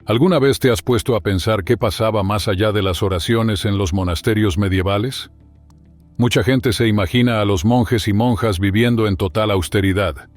¿Alguna vez te has puesto a pensar qué pasaba más allá de las oraciones en los monasterios medievales? Mucha gente se imagina a los monjes y monjas viviendo en total austeridad,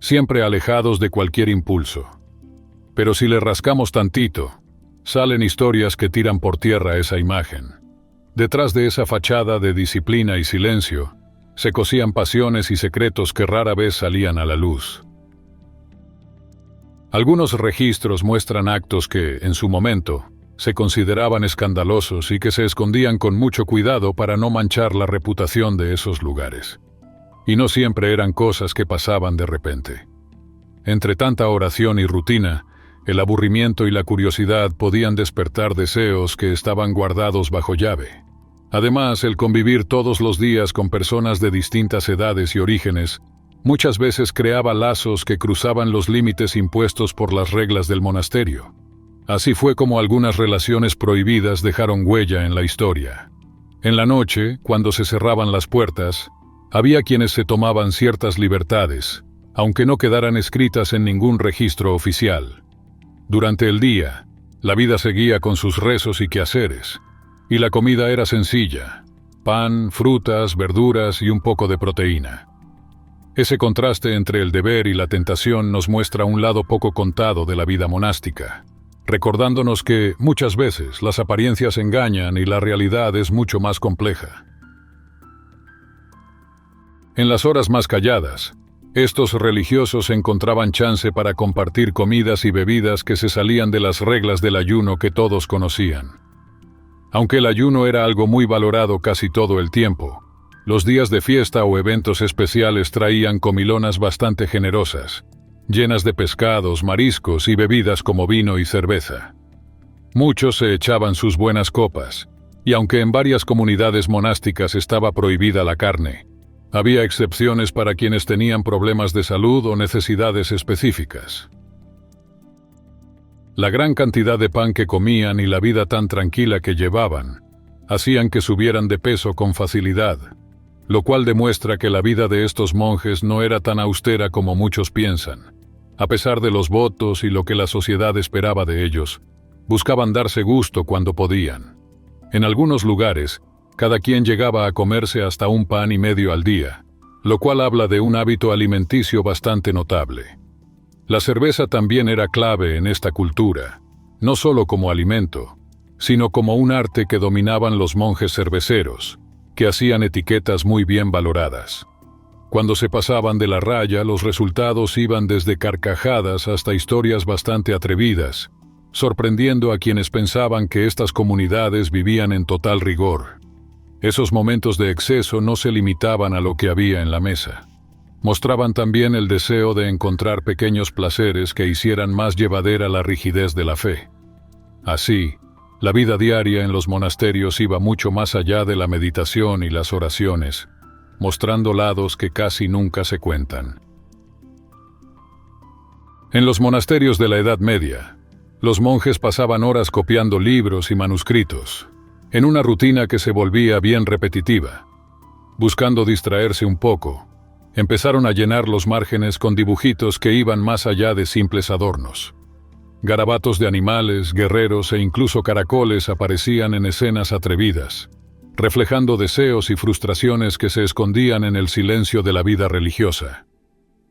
siempre alejados de cualquier impulso. Pero si le rascamos tantito, salen historias que tiran por tierra esa imagen. Detrás de esa fachada de disciplina y silencio, se cosían pasiones y secretos que rara vez salían a la luz. Algunos registros muestran actos que, en su momento, se consideraban escandalosos y que se escondían con mucho cuidado para no manchar la reputación de esos lugares. Y no siempre eran cosas que pasaban de repente. Entre tanta oración y rutina, el aburrimiento y la curiosidad podían despertar deseos que estaban guardados bajo llave. Además, el convivir todos los días con personas de distintas edades y orígenes muchas veces creaba lazos que cruzaban los límites impuestos por las reglas del monasterio. Así fue como algunas relaciones prohibidas dejaron huella en la historia. En la noche, cuando se cerraban las puertas, había quienes se tomaban ciertas libertades, aunque no quedaran escritas en ningún registro oficial. Durante el día, la vida seguía con sus rezos y quehaceres, y la comida era sencilla: pan, frutas, verduras y un poco de proteína. Ese contraste entre el deber y la tentación nos muestra un lado poco contado de la vida monástica, recordándonos que, muchas veces, las apariencias engañan y la realidad es mucho más compleja. En las horas más calladas, estos religiosos encontraban chance para compartir comidas y bebidas que se salían de las reglas del ayuno que todos conocían. Aunque el ayuno era algo muy valorado casi todo el tiempo, los días de fiesta o eventos especiales traían comilonas bastante generosas, llenas de pescados, mariscos y bebidas como vino y cerveza. Muchos se echaban sus buenas copas, y aunque en varias comunidades monásticas estaba prohibida la carne, había excepciones para quienes tenían problemas de salud o necesidades específicas. La gran cantidad de pan que comían y la vida tan tranquila que llevaban hacían que subieran de peso con facilidad, lo cual demuestra que la vida de estos monjes no era tan austera como muchos piensan. A pesar de los votos y lo que la sociedad esperaba de ellos, buscaban darse gusto cuando podían. En algunos lugares, cada quien llegaba a comerse hasta un pan y medio al día, lo cual habla de un hábito alimenticio bastante notable. La cerveza también era clave en esta cultura, no solo como alimento, sino como un arte que dominaban los monjes cerveceros, que hacían etiquetas muy bien valoradas. Cuando se pasaban de la raya, los resultados iban desde carcajadas hasta historias bastante atrevidas, sorprendiendo a quienes pensaban que estas comunidades vivían en total rigor. Esos momentos de exceso no se limitaban a lo que había en la mesa. Mostraban también el deseo de encontrar pequeños placeres que hicieran más llevadera la rigidez de la fe. Así, la vida diaria en los monasterios iba mucho más allá de la meditación y las oraciones, mostrando lados que casi nunca se cuentan. En los monasterios de la Edad Media, los monjes pasaban horas copiando libros y manuscritos, en una rutina que se volvía bien repetitiva. Buscando distraerse un poco, empezaron a llenar los márgenes con dibujitos que iban más allá de simples adornos. Garabatos de animales, guerreros e incluso caracoles aparecían en escenas atrevidas, reflejando deseos y frustraciones que se escondían en el silencio de la vida religiosa.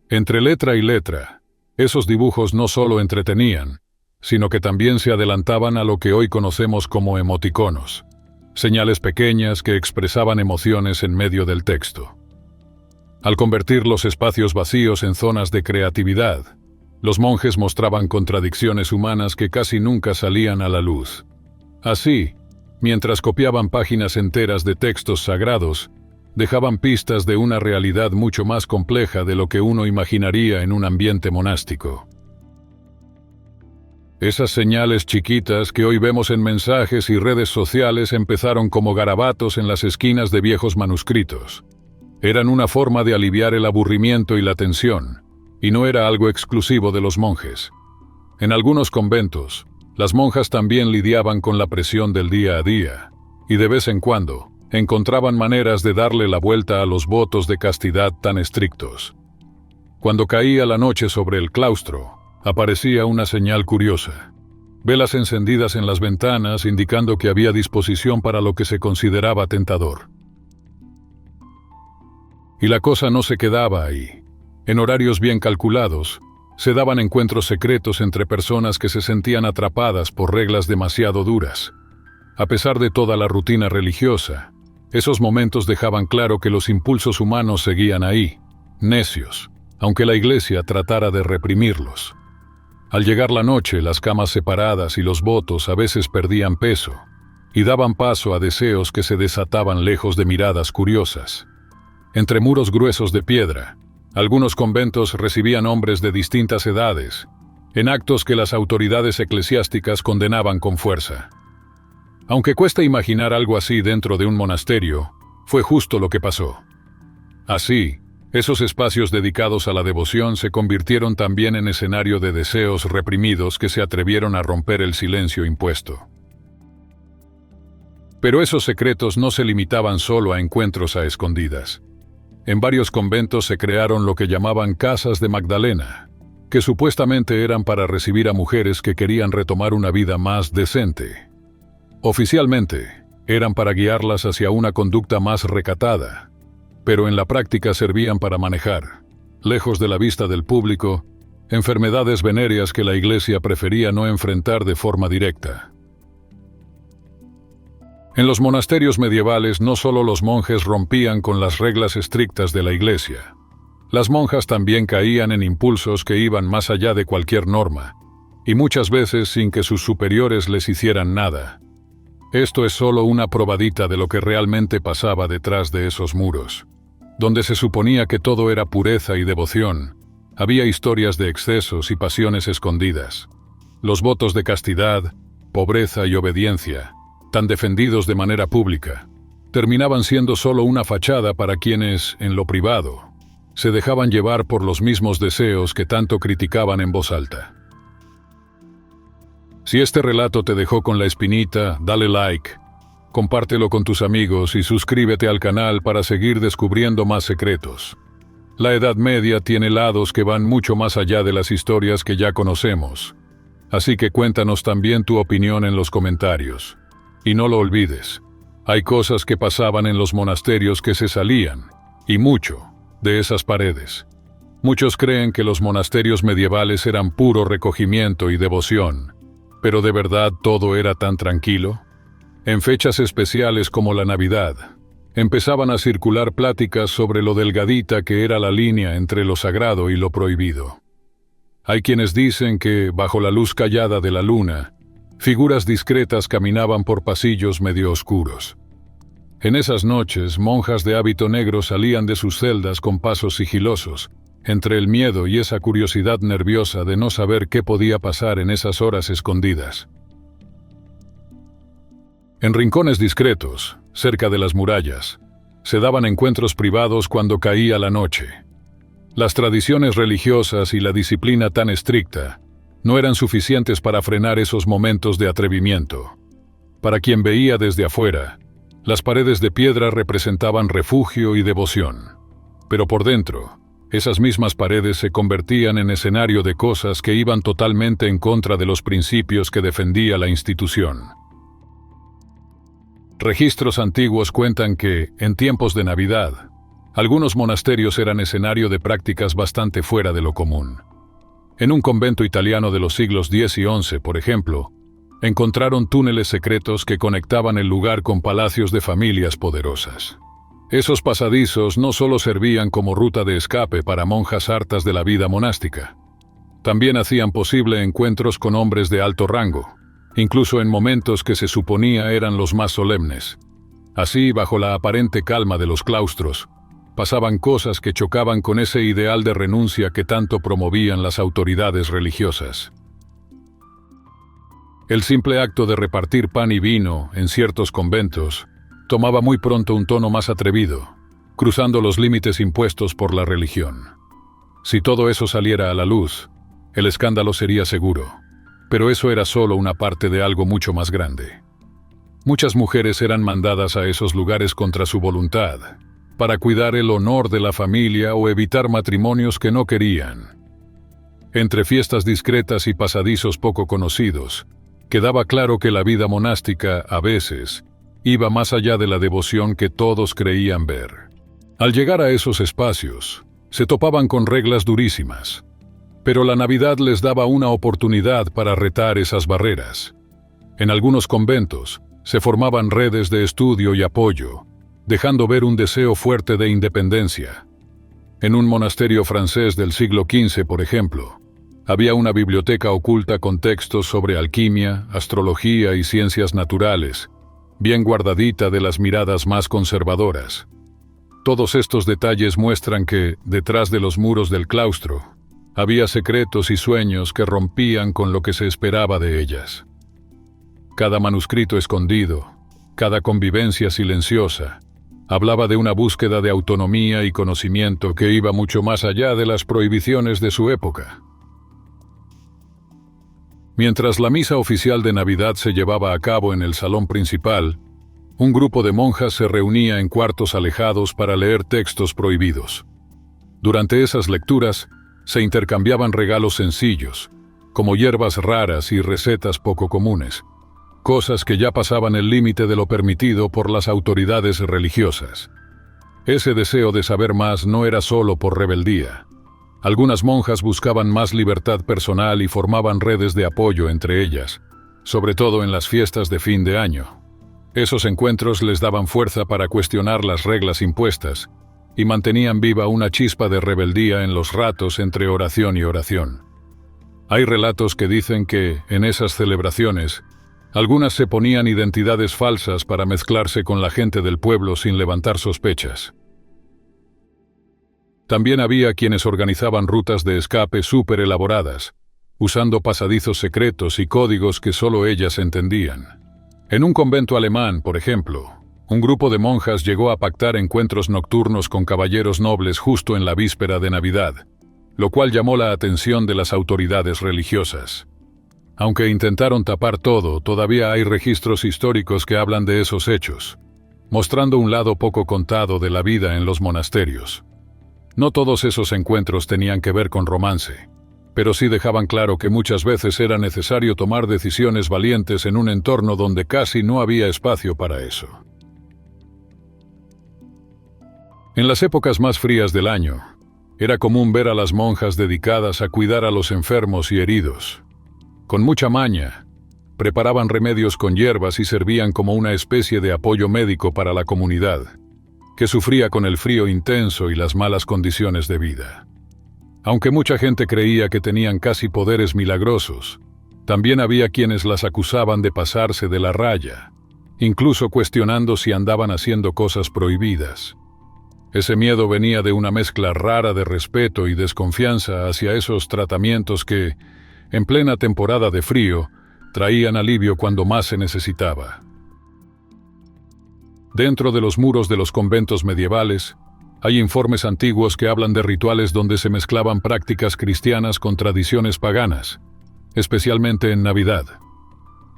Entre letra y letra, esos dibujos no solo entretenían, sino que también se adelantaban a lo que hoy conocemos como emoticonos, señales pequeñas que expresaban emociones en medio del texto. Al convertir los espacios vacíos en zonas de creatividad, los monjes mostraban contradicciones humanas que casi nunca salían a la luz. Así, mientras copiaban páginas enteras de textos sagrados, dejaban pistas de una realidad mucho más compleja de lo que uno imaginaría en un ambiente monástico. Esas señales chiquitas que hoy vemos en mensajes y redes sociales empezaron como garabatos en las esquinas de viejos manuscritos. Eran una forma de aliviar el aburrimiento y la tensión, y no era algo exclusivo de los monjes. En algunos conventos, las monjas también lidiaban con la presión del día a día, y de vez en cuando, encontraban maneras de darle la vuelta a los votos de castidad tan estrictos. Cuando caía la noche sobre el claustro, aparecía una señal curiosa. velas encendidas en las ventanas indicando que había disposición para lo que se consideraba tentador. Y la cosa no se quedaba ahí. En horarios bien calculados, se daban encuentros secretos entre personas que se sentían atrapadas por reglas demasiado duras. A pesar de toda la rutina religiosa, esos momentos dejaban claro que los impulsos humanos seguían ahí, necios, aunque la iglesia tratara de reprimirlos. Al llegar la noche, las camas separadas y los votos a veces perdían peso y daban paso a deseos que se desataban lejos de miradas curiosas. Entre muros gruesos de piedra, algunos conventos recibían hombres de distintas edades, en actos que las autoridades eclesiásticas condenaban con fuerza. Aunque cuesta imaginar algo así dentro de un monasterio, fue justo lo que pasó. Así, esos espacios dedicados a la devoción se convirtieron también en escenario de deseos reprimidos que se atrevieron a romper el silencio impuesto. Pero esos secretos no se limitaban solo a encuentros a escondidas. En varios conventos se crearon lo que llamaban casas de Magdalena, que supuestamente eran para recibir a mujeres que querían retomar una vida más decente. Oficialmente, eran para guiarlas hacia una conducta más recatada, pero en la práctica servían para manejar, lejos de la vista del público, enfermedades venéreas que la Iglesia prefería no enfrentar de forma directa. En los monasterios medievales no solo los monjes rompían con las reglas estrictas de la Iglesia. Las monjas también caían en impulsos que iban más allá de cualquier norma, y muchas veces sin que sus superiores les hicieran nada. Esto es solo una probadita de lo que realmente pasaba detrás de esos muros. Donde se suponía que todo era pureza y devoción, había historias de excesos y pasiones escondidas. Los votos de castidad, pobreza y obediencia, tan defendidos de manera pública, terminaban siendo solo una fachada para quienes, en lo privado, se dejaban llevar por los mismos deseos que tanto criticaban en voz alta. Si este relato te dejó con la espinita, dale like, compártelo con tus amigos y suscríbete al canal para seguir descubriendo más secretos. La Edad Media tiene lados que van mucho más allá de las historias que ya conocemos, así que cuéntanos también tu opinión en los comentarios. Y no lo olvides, hay cosas que pasaban en los monasterios que se salían, y mucho, de esas paredes. Muchos creen que los monasterios medievales eran puro recogimiento y devoción, pero ¿de verdad todo era tan tranquilo? En fechas especiales como la Navidad, empezaban a circular pláticas sobre lo delgadita que era la línea entre lo sagrado y lo prohibido. Hay quienes dicen que, bajo la luz callada de la luna, figuras discretas caminaban por pasillos medio oscuros. En esas noches, monjas de hábito negro salían de sus celdas con pasos sigilosos, entre el miedo y esa curiosidad nerviosa de no saber qué podía pasar en esas horas escondidas. En rincones discretos, cerca de las murallas, se daban encuentros privados cuando caía la noche. Las tradiciones religiosas y la disciplina tan estricta no eran suficientes para frenar esos momentos de atrevimiento. Para quien veía desde afuera, las paredes de piedra representaban refugio y devoción. Pero por dentro, esas mismas paredes se convertían en escenario de cosas que iban totalmente en contra de los principios que defendía la institución. Registros antiguos cuentan que, en tiempos de Navidad, algunos monasterios eran escenario de prácticas bastante fuera de lo común. En un convento italiano de los siglos X y XI, por ejemplo, encontraron túneles secretos que conectaban el lugar con palacios de familias poderosas. Esos pasadizos no solo servían como ruta de escape para monjas hartas de la vida monástica, también hacían posible encuentros con hombres de alto rango, incluso en momentos que se suponía eran los más solemnes. Así, bajo la aparente calma de los claustros, pasaban cosas que chocaban con ese ideal de renuncia que tanto promovían las autoridades religiosas. El simple acto de repartir pan y vino en ciertos conventos tomaba muy pronto un tono más atrevido, cruzando los límites impuestos por la religión. Si todo eso saliera a la luz, el escándalo sería seguro. Pero eso era solo una parte de algo mucho más grande. Muchas mujeres eran mandadas a esos lugares contra su voluntad, para cuidar el honor de la familia o evitar matrimonios que no querían. Entre fiestas discretas y pasadizos poco conocidos, quedaba claro que la vida monástica, a veces, iba más allá de la devoción que todos creían ver. Al llegar a esos espacios, se topaban con reglas durísimas, pero la Navidad les daba una oportunidad para retar esas barreras. En algunos conventos, se formaban redes de estudio y apoyo, dejando ver un deseo fuerte de independencia. En un monasterio francés del siglo XV, por ejemplo, había una biblioteca oculta con textos sobre alquimia, astrología y ciencias naturales, bien guardadita de las miradas más conservadoras. Todos estos detalles muestran que, detrás de los muros del claustro, había secretos y sueños que rompían con lo que se esperaba de ellas. Cada manuscrito escondido, cada convivencia silenciosa, hablaba de una búsqueda de autonomía y conocimiento que iba mucho más allá de las prohibiciones de su época. Mientras la misa oficial de Navidad se llevaba a cabo en el salón principal, un grupo de monjas se reunía en cuartos alejados para leer textos prohibidos. Durante esas lecturas, se intercambiaban regalos sencillos, como hierbas raras y recetas poco comunes, cosas que ya pasaban el límite de lo permitido por las autoridades religiosas. Ese deseo de saber más no era solo por rebeldía. Algunas monjas buscaban más libertad personal y formaban redes de apoyo entre ellas, sobre todo en las fiestas de fin de año. Esos encuentros les daban fuerza para cuestionar las reglas impuestas y mantenían viva una chispa de rebeldía en los ratos entre oración y oración. Hay relatos que dicen que, en esas celebraciones, algunas se ponían identidades falsas para mezclarse con la gente del pueblo sin levantar sospechas. También había quienes organizaban rutas de escape súper elaboradas, usando pasadizos secretos y códigos que solo ellas entendían. En un convento alemán, por ejemplo, un grupo de monjas llegó a pactar encuentros nocturnos con caballeros nobles justo en la víspera de Navidad, lo cual llamó la atención de las autoridades religiosas. Aunque intentaron tapar todo, todavía hay registros históricos que hablan de esos hechos, mostrando un lado poco contado de la vida en los monasterios. No todos esos encuentros tenían que ver con romance, pero sí dejaban claro que muchas veces era necesario tomar decisiones valientes en un entorno donde casi no había espacio para eso. En las épocas más frías del año, era común ver a las monjas dedicadas a cuidar a los enfermos y heridos. Con mucha maña, preparaban remedios con hierbas y servían como una especie de apoyo médico para la comunidad, que sufría con el frío intenso y las malas condiciones de vida. Aunque mucha gente creía que tenían casi poderes milagrosos, también había quienes las acusaban de pasarse de la raya, incluso cuestionando si andaban haciendo cosas prohibidas. Ese miedo venía de una mezcla rara de respeto y desconfianza hacia esos tratamientos que, en plena temporada de frío, traían alivio cuando más se necesitaba. Dentro de los muros de los conventos medievales, hay informes antiguos que hablan de rituales donde se mezclaban prácticas cristianas con tradiciones paganas, especialmente en Navidad.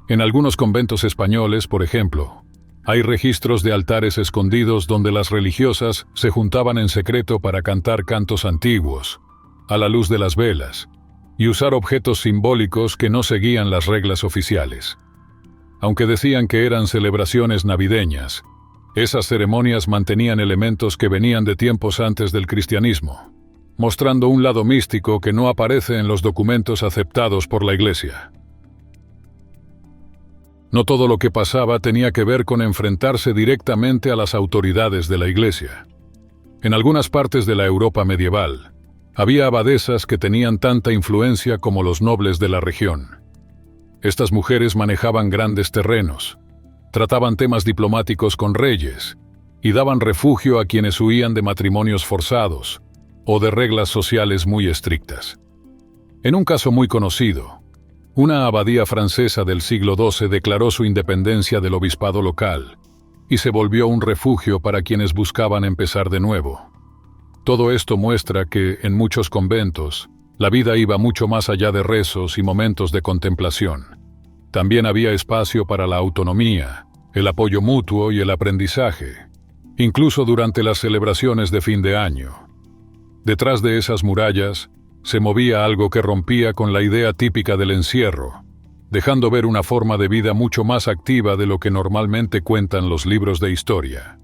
En algunos conventos españoles, por ejemplo, hay registros de altares escondidos donde las religiosas se juntaban en secreto para cantar cantos antiguos, a la luz de las velas, y usar objetos simbólicos que no seguían las reglas oficiales. Aunque decían que eran celebraciones navideñas, esas ceremonias mantenían elementos que venían de tiempos antes del cristianismo, mostrando un lado místico que no aparece en los documentos aceptados por la Iglesia. No todo lo que pasaba tenía que ver con enfrentarse directamente a las autoridades de la Iglesia. En algunas partes de la Europa medieval, había abadesas que tenían tanta influencia como los nobles de la región. Estas mujeres manejaban grandes terrenos, trataban temas diplomáticos con reyes y daban refugio a quienes huían de matrimonios forzados o de reglas sociales muy estrictas. En un caso muy conocido, una abadía francesa del siglo XII declaró su independencia del obispado local y se volvió un refugio para quienes buscaban empezar de nuevo. Todo esto muestra que, en muchos conventos, la vida iba mucho más allá de rezos y momentos de contemplación. También había espacio para la autonomía, el apoyo mutuo y el aprendizaje, incluso durante las celebraciones de fin de año. Detrás de esas murallas, se movía algo que rompía con la idea típica del encierro, dejando ver una forma de vida mucho más activa de lo que normalmente cuentan los libros de historia.